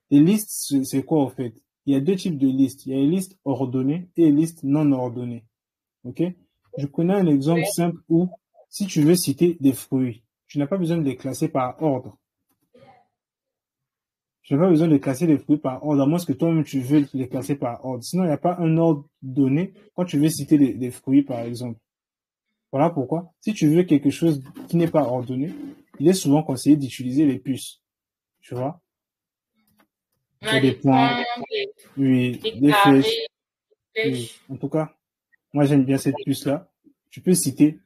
Les listes, c'est quoi, en fait? Il y a deux types de listes. Il y a les listes ordonnées et les listes non ordonnées. OK? Je connais un exemple Oui. simple où, si tu veux citer des fruits, tu n'as pas besoin de les classer par ordre. Tu n'as pas besoin de classer les fruits par ordre, à moins que toi-même tu veux les classer par ordre. Sinon, il n'y a pas un ordre donné quand tu veux citer des fruits, par exemple. Voilà pourquoi. Si tu veux quelque chose qui n'est pas ordonné, il est souvent conseillé d'utiliser les puces. Tu vois? On Il y a a des des points, points, oui, des des flèches, carrés, des oui. flèches. En tout cas, moi j'aime bien cette puce-là. Tu peux citer,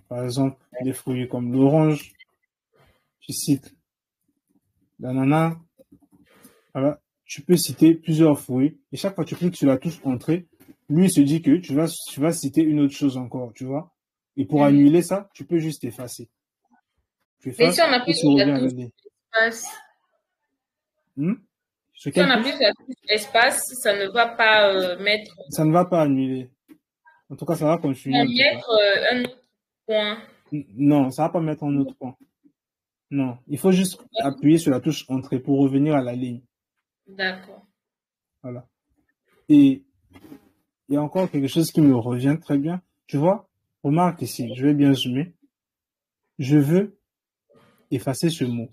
par exemple, des fruits comme l'orange, tu cites l'ananas, voilà. Tu peux citer plusieurs fruits. Et chaque fois que tu cliques sur la touche entrée, lui il se dit que tu vas citer une autre chose encore, tu vois. Et pour Mhm. annuler ça, tu peux juste effacer. Tu Mais si effaces on et appuie tu sur la reviens à la touche ligne. espace, Hmm? Sur si on quelle appuie touche? sur la touche espace, ça ne va pas mettre, Ça ne va pas annuler. En tout cas, ça va continuer en tout cas. mettre un autre point. Non, ça va pas mettre un autre point. Non, il faut juste appuyer sur la touche entrée pour revenir à la ligne. D'accord. Voilà. Et il y a encore quelque chose qui me revient très bien. Tu vois, remarque ici, je vais bien zoomer. Je veux effacer ce mot.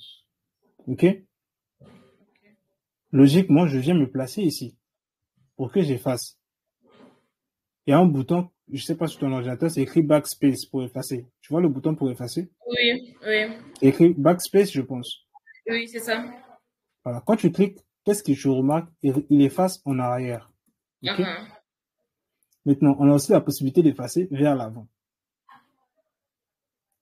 OK? Logiquement, je viens me placer ici pour que j'efface. Il y a un bouton, je sais pas sur ton ordinateur, c'est écrit backspace pour effacer. Tu vois le bouton pour effacer? Oui, oui, C'est écrit backspace, je pense. oui, c'est ça. Voilà. Quand tu cliques, qu'est-ce que tu remarques? Il efface en arrière. OK? Mhm. Maintenant, on a aussi la possibilité d'effacer vers l'avant.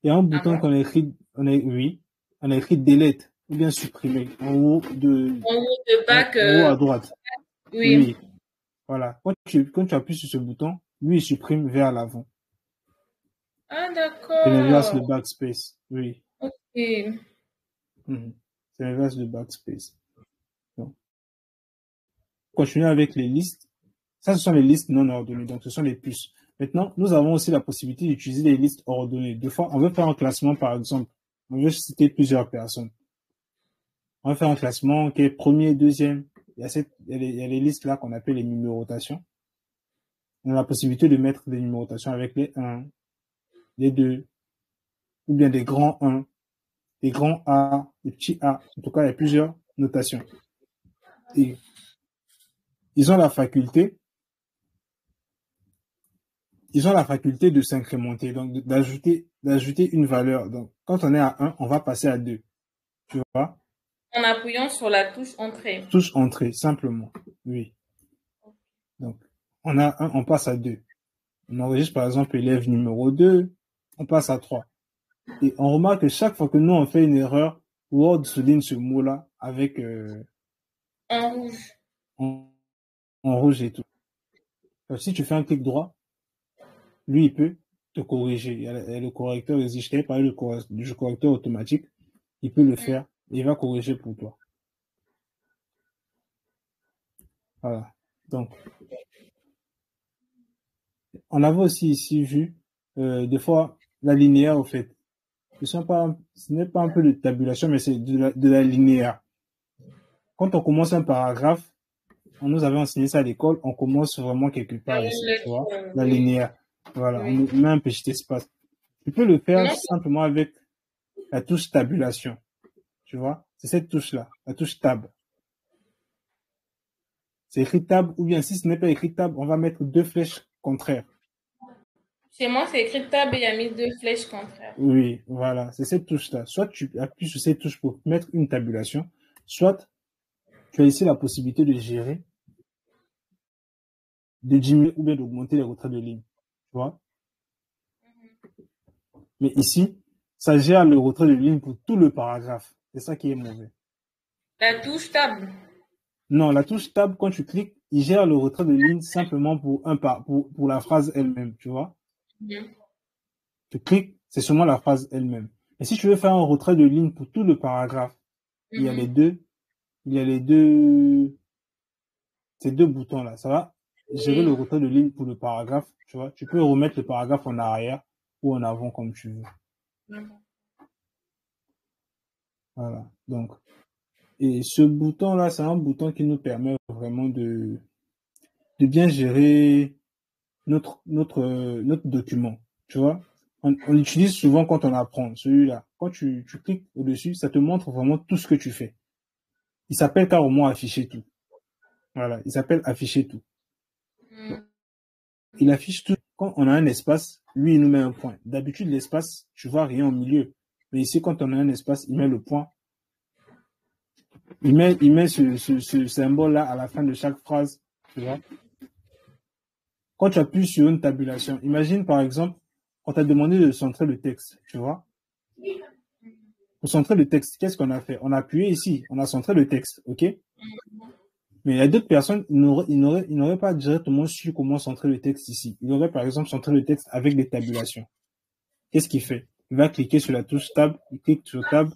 Il y a un Ah bouton bon? qu'on a écrit, oui, on a écrit delete ou bien supprimer En haut de bac, en haut à droite. oui. Oui, voilà. Quand tu appuies sur ce bouton, lui, il supprime vers l'avant. Ah, C'est l'inverse de d'accord. backspace. Oui. Ok. Mhm. C'est l'inverse de backspace. Donc, continuer avec les listes. Ça, ce sont les listes non ordonnées. Donc, ce sont les puces. Maintenant, nous avons aussi la possibilité d'utiliser les listes ordonnées. Des fois, on veut faire un classement, par exemple. On veut citer plusieurs personnes. On va faire un classement qui est premier, deuxième. Il y a les listes là qu'on appelle les numérotations. On a la possibilité de mettre des numérotations avec les 1, les 2, ou bien des grands 1, des grands A, des petits A. En tout cas, il y a plusieurs notations. Et ils ont la faculté, ils ont la faculté de s'incrémenter, donc d'ajouter une valeur. Donc, quand on est à 1, on va passer à 2. Tu vois? En appuyant sur la touche entrée. Touche entrée, simplement. Oui. Donc, on a 1, on passe à 2. On enregistre par exemple élève numéro 2, on passe à 3. Et on remarque que chaque fois que nous on fait une erreur, Word souligne ce mot-là avec En rouge. en, en rouge et tout. Donc, si tu fais un clic droit, lui il peut te corriger. Il y a le correcteur existe. Je t'avais parlé du correcteur automatique. Il peut le faire et il va corriger pour toi. Voilà. Donc, on avait aussi ici vu des fois la linéaire au fait. Ce n'est pas un peu de tabulation, mais c'est de la linéaire. Quand on commence un paragraphe, on nous avait enseigné ça à l'école, on commence vraiment quelque Par part une ici, tu vois, lettre, la oui. linéaire. Voilà, on Oui. met un petit espace. Tu peux le faire Non, simplement avec la touche tabulation, tu vois. C'est cette touche-là, la touche tab. C'est écrit tab, ou bien si ce n'est pas écrit tab, on va mettre deux flèches contraires. chez moi, c'est écrit tab et il y a mis deux flèches contraires. Oui, voilà, c'est cette touche-là. Soit tu appuies sur cette touche pour mettre une tabulation, soit tu as ici la possibilité de gérer, de diminuer ou bien d'augmenter les retraits de ligne, tu vois. Mais ici, ça gère le retrait de ligne pour tout le paragraphe. C'est ça qui est mauvais. La touche tab. Non, la touche tab, quand tu cliques, il gère le retrait de ligne simplement pour la phrase elle-même, tu vois. Mhm. Tu cliques, c'est seulement la phrase elle-même. Et si tu veux faire un retrait de ligne pour tout le paragraphe, il y a les Mhm. deux, il y a les deux, ces deux boutons-là. Ça va gérer le Oui. retrait de ligne pour le paragraphe, tu vois. Tu peux remettre le paragraphe en arrière ou en avant comme tu veux. Mhm. Voilà. Donc, Et ce bouton-là, c'est un bouton qui nous permet vraiment de bien gérer notre document. Tu vois, on l'utilise souvent quand on apprend celui-là. Quand tu cliques au-dessus, ça te montre vraiment tout ce que tu fais. Il s'appelle carrément afficher tout. Voilà, il s'appelle afficher tout. Il affiche tout. Quand on a un espace, lui, il nous met un point. D'habitude, l'espace, tu vois rien au milieu. Mais ici, quand on a un espace, il met le point. Il met ce symbole-là à la fin de chaque phrase. Tu vois. Quand tu appuies sur une tabulation, imagine par exemple, on t'a demandé de centrer le texte, tu vois. Pour centrer le texte, qu'est-ce qu'on a fait? On a appuyé ici, on a centré le texte, ok? Mais il y a d'autres personnes, ils n'auraient pas directement su comment centrer le texte ici. Ils auraient par exemple centré le texte avec des tabulations. Qu'est-ce qu'il fait? Il va cliquer sur la touche Tab, il clique sur Tab.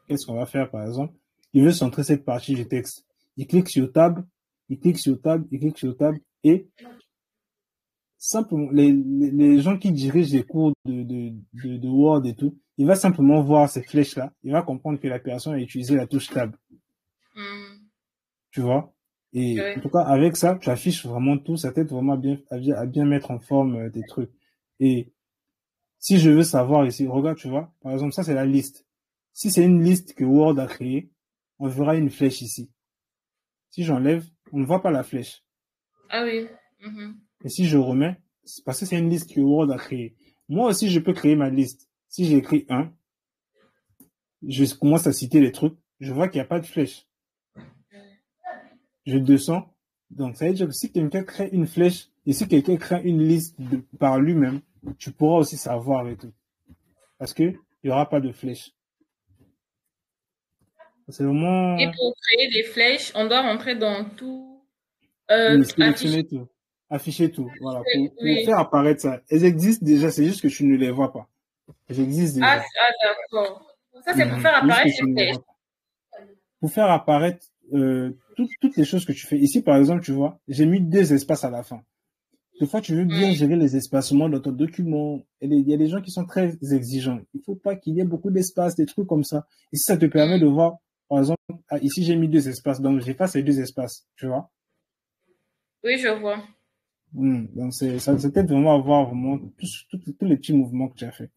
Qu'est-ce qu'on va faire par exemple? Il veut centrer cette partie du texte. Il clique sur Tab, il clique sur Tab, il clique sur Tab et simplement, les gens qui dirigent les cours de Word et tout, il va simplement voir ces flèches-là. Il va comprendre que la personne a utilisé la touche Tab. Tu vois? Et en tout cas, avec ça, tu affiches vraiment tout. Ça t'aide vraiment à bien mettre en forme tes trucs. Et si je veux savoir ici, regarde, tu vois, par exemple, ça, c'est la liste. Si c'est une liste que Word a créée, on verra une flèche ici. Si j'enlève, on ne voit pas la flèche. Ah oui. Et si je remets, c'est parce que c'est une liste que Word a créée. Moi aussi, je peux créer ma liste. Si j'écris 1, je commence à citer les trucs, je vois qu'il n'y a pas de flèche. Je descends. Donc, ça veut dire que si quelqu'un crée une flèche et si quelqu'un crée une liste par lui-même, tu pourras aussi savoir et tout. Parce que il n'y aura pas de flèche. C'est vraiment... Et pour créer des flèches, on doit rentrer dans tout, Oui, afficher. sélectionner tout. Afficher tout. Voilà. Pour Oui. faire apparaître ça. Elles existent déjà, c'est juste que tu ne les vois pas. Elles existent déjà. D'accord. Ça, c'est pour faire C'est juste que apparaître tu les ne les flèches. vois pas. Pour faire apparaître toutes les choses que tu fais. Ici, par exemple, tu vois, j'ai mis 2 espaces à la fin. Des fois, tu veux bien gérer les espacements dans ton document. Il y a des gens qui sont très exigeants. Il faut pas qu'il y ait beaucoup d'espace, des trucs comme ça. Et si ça te permet de voir, par exemple, ici, j'ai mis 2 espaces, donc j'efface ces 2 espaces, tu vois. Oui, je vois. Donc, ça t'aide vraiment à voir vraiment tous les petits mouvements que tu as fait.